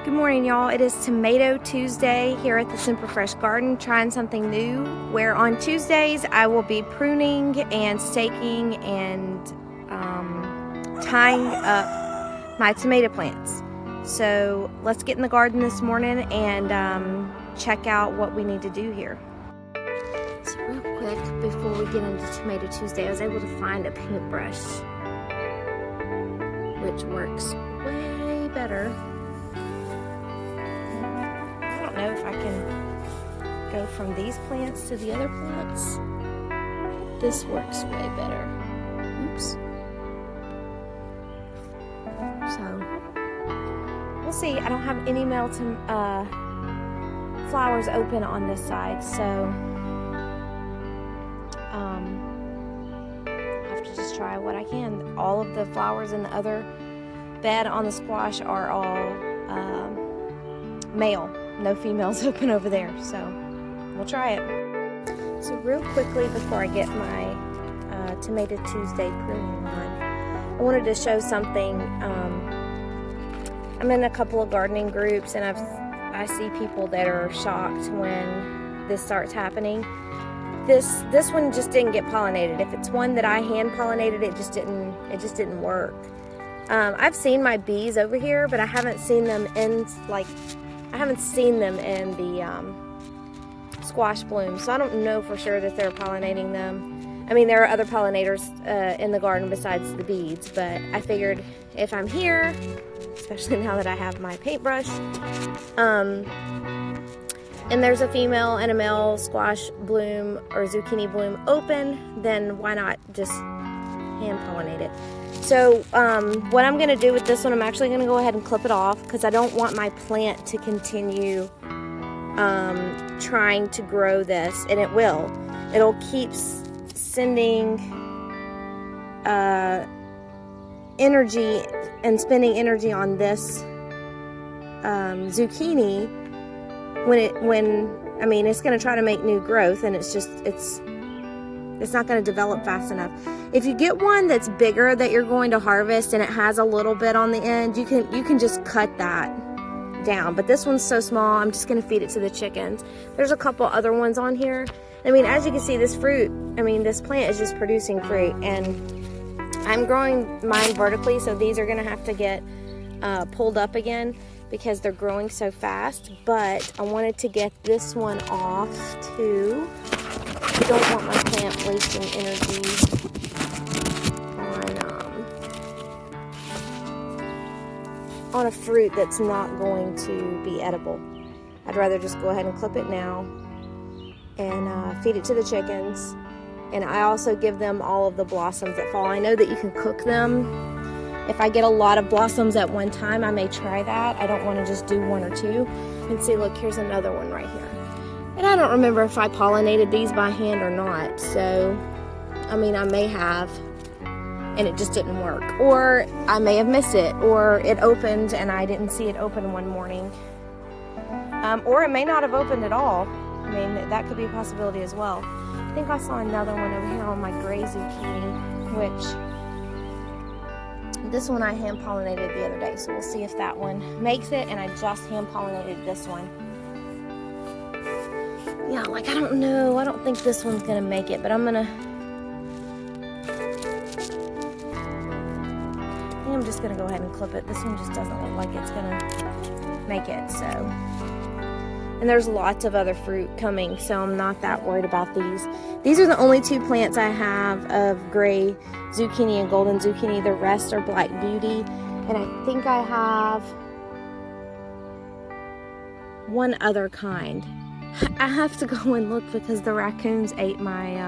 Good morning, y'all. It is Tomato Tuesday here at the Semper Fresh Garden, trying something new, where on Tuesdays I will be pruning and staking and tying up my tomato plants. So let's get in the garden this morning and check out what we need to do here. So real quick, before we get into Tomato Tuesday, I was able to find a paintbrush, which works way better. I don't know if I can go from these plants to the other plants. This works way better. Oops. So we'll see. I don't have any male flowers open on this side, so I have to just try what I can. All of the flowers in the other bed on the squash are all male. No females open over there, so we'll try it. So real quickly before I get my Tomato Tuesday pruning on, I wanted to show something. I'm in a couple of gardening groups, and I see people that are shocked when this starts happening. This one just didn't get pollinated. If it's one that I hand pollinated, it just didn't work. I've seen my bees over here, but I haven't seen them in the squash blooms, so I don't know for sure that they're pollinating them. I mean, there are other pollinators in the garden besides the bees, but I figured if I'm here, especially now that I have my paintbrush, and there's a female and a male squash bloom or zucchini bloom open, then why not just hand pollinate it? So what I'm going to do with this one, I'm actually going to go ahead and clip it off because I don't want my plant to continue trying to grow this, and it will. It'll keep sending energy and spending energy on this zucchini when I mean, it's going to try to make new growth, and it's not going to develop fast enough. If you get one that's bigger that you're going to harvest and it has a little bit on the end, you can just cut that down. But this one's so small, I'm just going to feed it to the chickens. There's a couple other ones on here. I mean, as you can see, this plant is just producing fruit, and I'm growing mine vertically, so these are going to have to get pulled up again because they're growing so fast. But I wanted to get this one off too. I don't want my plant wasting energy on a fruit that's not going to be edible. I'd rather just go ahead and clip it now and feed it to the chickens. And I also give them all of the blossoms that fall. I know that you can cook them. If I get a lot of blossoms at one time, I may try that. I don't want to just do one or two. And see, look, here's another one right here. And I don't remember if I pollinated these by hand or not. So, I mean, I may have, and it just didn't work. Or I may have missed it, or it opened and I didn't see it open one morning. Or it may not have opened at all. I mean, that could be a possibility as well. I think I saw another one over here on my gray zucchini, which this one I hand pollinated the other day. So we'll see if that one makes it, and I just hand pollinated this one. Yeah, like, I don't know. I don't think this one's going to make it, but I'm just going to go ahead and clip it. This one just doesn't look like it's going to make it, so. And there's lots of other fruit coming, so I'm not that worried about these. These are the only two plants I have of gray zucchini and golden zucchini. The rest are black beauty, and I think I have one other kind. I have to go and look because the raccoons ate my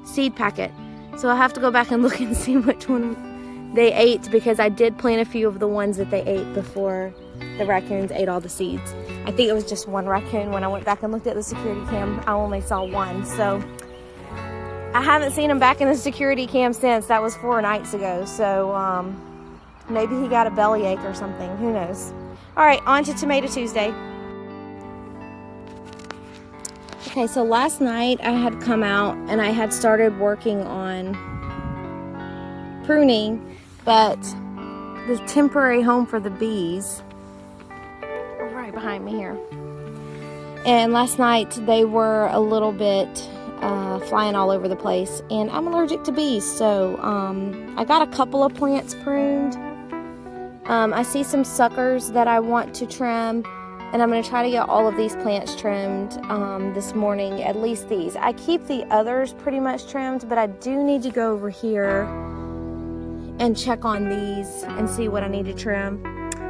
seed packet. So I have to go back and look and see which one they ate, because I did plant a few of the ones that they ate before the raccoons ate all the seeds. I think it was just one raccoon. When I went back and looked at the security cam, I only saw one. So I haven't seen him back in the security cam since. That was 4 nights ago. So maybe he got a bellyache or something. Who knows? All right, on to Tomato Tuesday. Okay, so last night I had come out and I had started working on pruning, but the temporary home for the bees behind me here. And last night they were a little bit flying all over the place, and I'm allergic to bees, so I got a couple of plants pruned. I see some suckers that I want to trim, and I'm going to try to get all of these plants trimmed this morning, at least these. I keep the others pretty much trimmed, but I do need to go over here and check on these and see what I need to trim.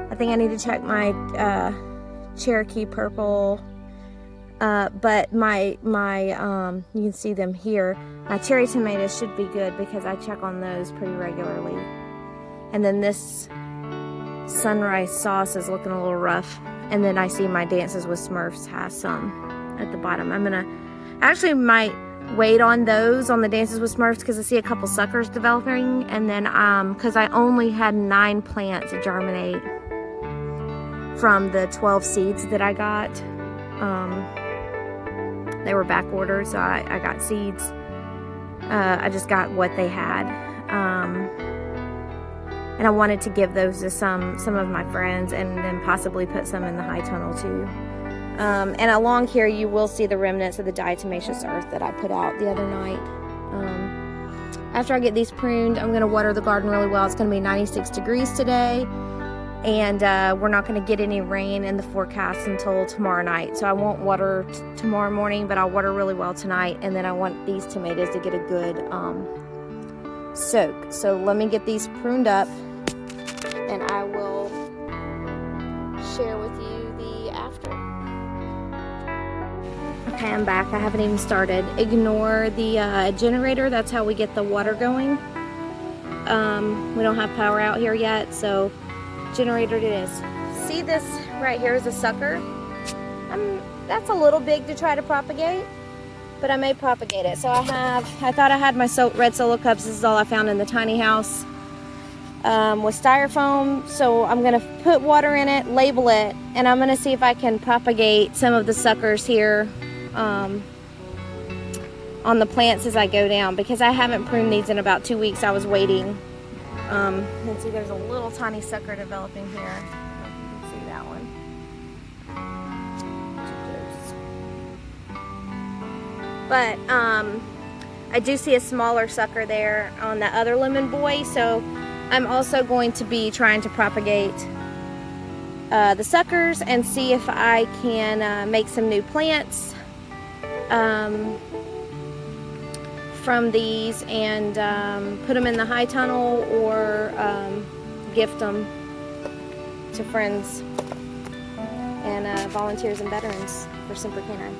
I think I need to check my Cherokee purple, but my you can see them here. My cherry tomatoes should be good because I check on those pretty regularly. And then this sunrise sauce is looking a little rough. And then I see my Dances with Smurfs has some at the bottom. Actually might wait on those, on the Dances with Smurfs, because I see a couple suckers developing. And then, because I only had 9 plants germinate from the 12 seeds that I got. They were back ordered, so I got seeds. I just got what they had. And I wanted to give those to some of my friends, and then possibly put some in the high tunnel too. And along here you will see the remnants of the diatomaceous earth that I put out the other night. After I get these pruned, I'm going to water the garden really well. It's going to be 96 degrees today, and we're not going to get any rain in the forecast until tomorrow night. So I won't water tomorrow morning, but I'll water really well tonight, and then I want these tomatoes to get a good soak. So let me get these pruned up, and I will share with you the after. Okay, I'm back. I haven't even started. Ignore the generator. That's how we get the water going. We don't have power out here yet, so generator it is. See, this right here is a sucker. That's a little big to try to propagate, but I may propagate it. So I thought I had my red solo cups. This is all I found in the tiny house with styrofoam. So I'm gonna put water in it, label it, and I'm gonna see if I can propagate some of the suckers here on the plants as I go down, because I haven't pruned these in about 2 weeks. I was waiting. Let's see, there's a little tiny sucker developing here. I don't know if you can see that one. But I do see a smaller sucker there on that other lemon boy, so I'm also going to be trying to propagate the suckers and see if I can make some new plants from these, and put them in the high tunnel, or gift them to friends and volunteers and veterans for Semper Canine.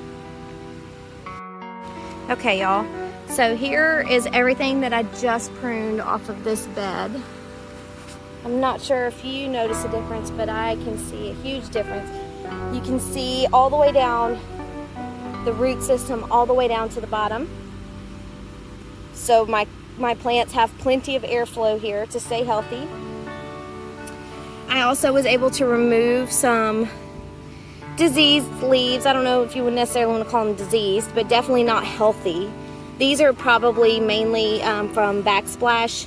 Okay, y'all, so here is everything that I just pruned off of this bed. I'm not sure if you notice a difference, but I can see a huge difference. You can see all the way down the root system, all the way down to the bottom. So my plants have plenty of airflow here to stay healthy. I also was able to remove some diseased leaves. I don't know if you would necessarily want to call them diseased, but definitely not healthy. These are probably mainly from backsplash,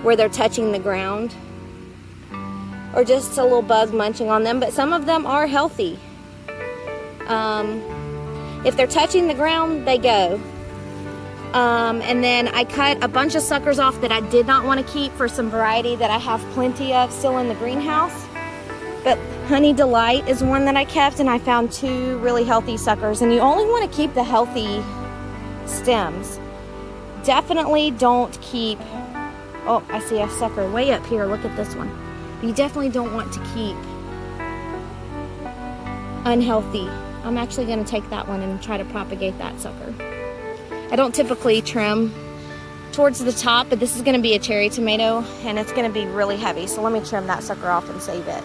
where they're touching the ground, or just a little bug munching on them, but some of them are healthy. If they're touching the ground, they go. And then I cut a bunch of suckers off that I did not want to keep for some variety that I have plenty of still in the greenhouse. But Honey Delight is one that I kept, and I found 2 really healthy suckers. And you only want to keep the healthy stems. Definitely don't keep, oh, I see a sucker way up here. Look at this one. You definitely don't want to keep unhealthy. I'm actually going to take that one and try to propagate that sucker. I don't typically trim towards the top, but this is going to be a cherry tomato, and it's going to be really heavy, so let me trim that sucker off and save it.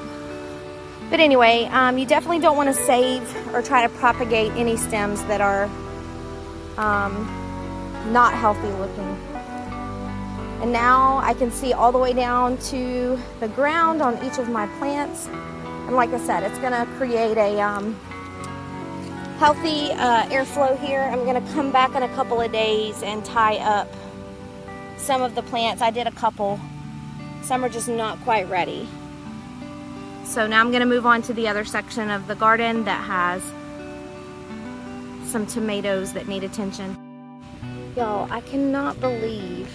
But anyway, you definitely don't want to save or try to propagate any stems that are not healthy looking. And now I can see all the way down to the ground on each of my plants, and like I said, it's going to create a healthy airflow here. I'm going to come back in a couple of days and tie up some of the plants. I did a couple. Some are just not quite ready. So now I'm gonna move on to the other section of the garden that has some tomatoes that need attention. Y'all, I cannot believe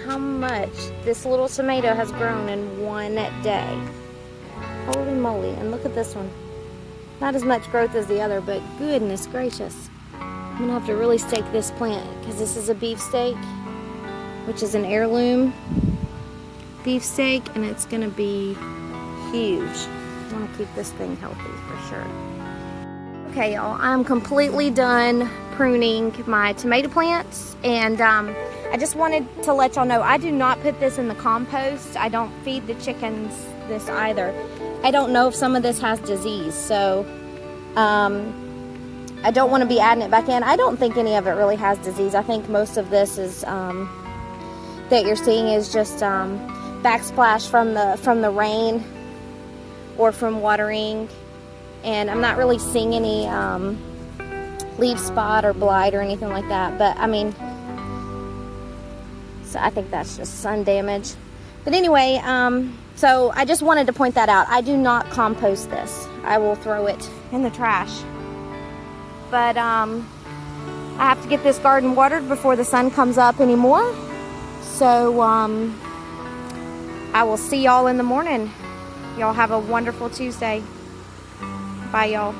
how much this little tomato has grown in one day. Holy moly, and look at this one. Not as much growth as the other, but goodness gracious. I'm gonna have to really stake this plant because this is a beefsteak, which is an heirloom beefsteak, and it's gonna be huge. I wanna keep this thing healthy for sure. Okay, y'all, I'm completely done pruning my tomato plants, and I just wanted to let y'all know I do not put this in the compost. I don't feed the chickens this either. I don't know if some of this has disease, so I don't want to be adding it back in. I don't think any of it really has disease. I think most of this is that you're seeing is just backsplash from the rain or from watering, and I'm not really seeing any leaf spot or blight or anything like that, but I mean, so I think that's just sun damage. But anyway, so I just wanted to point that out. I do not compost this. I will throw it in the trash. But I have to get this garden watered before the sun comes up anymore. So I will see y'all in the morning. Y'all have a wonderful Tuesday. Bye, y'all.